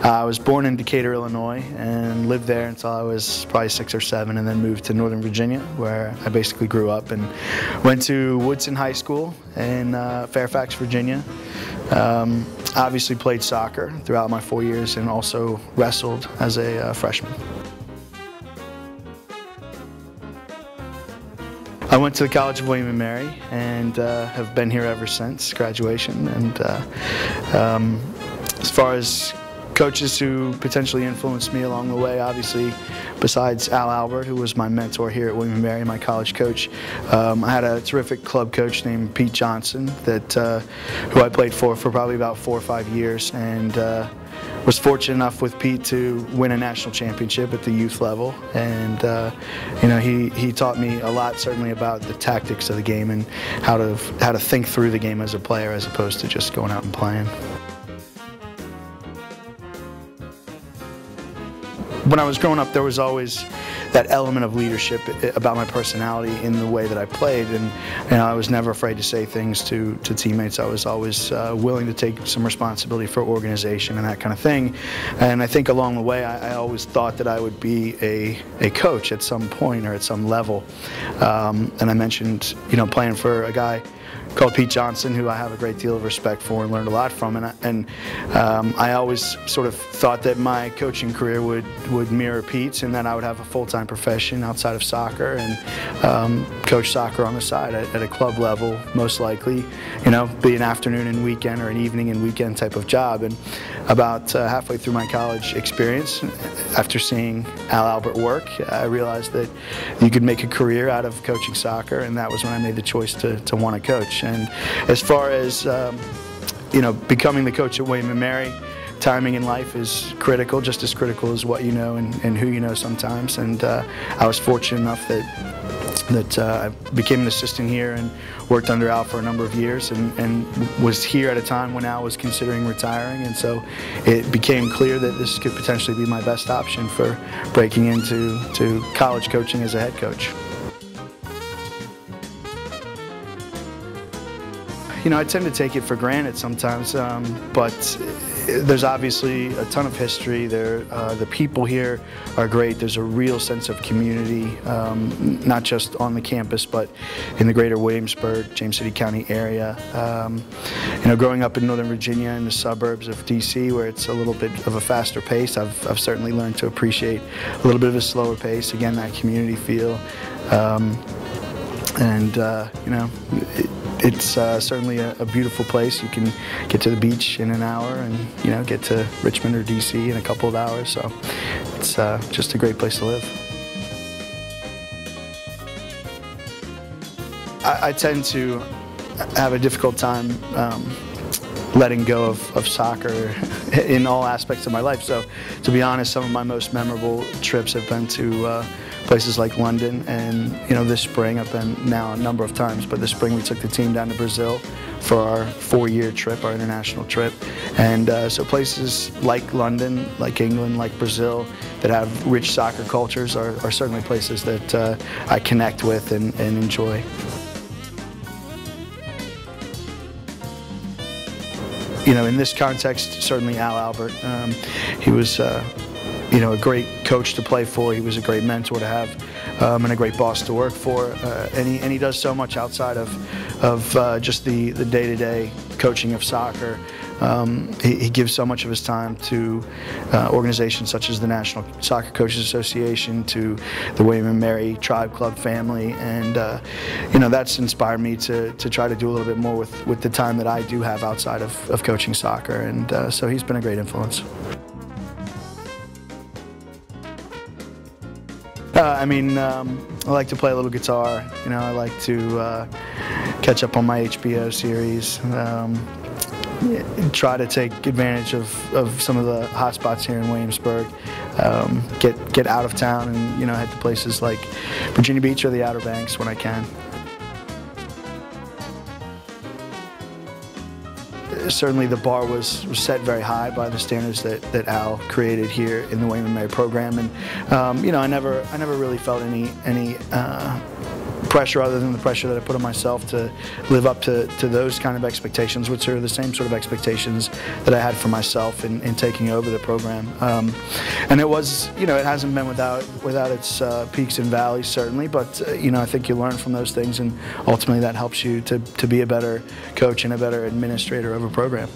I was born in Decatur, Illinois, and lived there until I was probably 6 or 7, and then moved to Northern Virginia, where I basically grew up, and went to Woodson High School in Fairfax, Virginia. Obviously played soccer throughout my 4 years and also wrestled as a freshman. I went to the College of William & Mary and have been here ever since graduation. And as far as coaches who potentially influenced me along the way, obviously, besides Al Albert, who was my mentor here at William & Mary, my college coach, I had a terrific club coach named Pete Johnson who I played for probably about 4 or 5 years, and was fortunate enough with Pete to win a national championship at the youth level. And you know, he taught me a lot, certainly about the tactics of the game and how to think through the game as a player as opposed to just going out and playing. When I was growing up, there was always that element of leadership about my personality in the way that I played, and I was never afraid to say things to teammates. I was always willing to take some responsibility for organization and that kind of thing. And I think along the way, I always thought that I would be a coach at some point or at some level. And I mentioned, you know, playing for a guy called Pete Johnson, who I have a great deal of respect for and learned a lot from, and I always sort of thought that my coaching career would mirror Pete's, and that I would have a full-time profession outside of soccer and coach soccer on the side at a club level, most likely, you know, be an afternoon and weekend or an evening and weekend type of job. And about halfway through my college experience, after seeing Al Albert work, I realized that you could make a career out of coaching soccer, and that was when I made the choice to want to coach. And as far as you know, becoming the coach at William & Mary, timing in life is critical, just as critical as what you know and who you know sometimes. And I was fortunate enough that I became an assistant here and worked under Al for a number of years, and was here at a time when Al was considering retiring, and so it became clear that this could potentially be my best option for breaking into college coaching as a head coach. You know, I tend to take it for granted sometimes, but there's obviously a ton of history there. The people here are great. There's a real sense of community, not just on the campus, but in the greater Williamsburg, James City County area. You know, growing up in Northern Virginia in the suburbs of DC, where it's a little bit of a faster pace, I've certainly learned to appreciate a little bit of a slower pace. Again, that community feel, you know, it's certainly a beautiful place. You can get to the beach in an hour, and you know, get to Richmond or DC in a couple of hours. So it's just a great place to live. I tend to have a difficult time letting go of soccer in all aspects of my life. So to be honest, some of my most memorable trips have been to places like London, and you know, this spring I've been now a number of times, but this spring we took the team down to Brazil for our 4-year trip, our international trip. And so places like London, like England, like Brazil, that have rich soccer cultures are certainly places that I connect with and enjoy. You know, in this context, certainly Al Albert. He was you know, a great coach to play for. He was a great mentor to have, and a great boss to work for. And he does so much outside of just the day-to-day coaching of soccer. He gives so much of his time to organizations such as the National Soccer Coaches Association, to the William & Mary Tribe Club family, and you know, that's inspired me to try to do a little bit more with the time that I do have outside of coaching soccer. And so he's been a great influence. I mean, I like to play a little guitar. You know, I like to catch up on my HBO series. Try to take advantage of some of the hot spots here in Williamsburg. Get out of town and, you know, head to places like Virginia Beach or the Outer Banks when I can. Certainly the bar was set very high by the standards that Al created here in the William & Mary program, and you know, I never really felt any pressure other than the pressure that I put on myself to live up to those kind of expectations, which are the same sort of expectations that I had for myself in taking over the program. And it was, it hasn't been without its peaks and valleys, certainly, but I think you learn from those things, and ultimately that helps you to be a better coach and a better administrator of a program.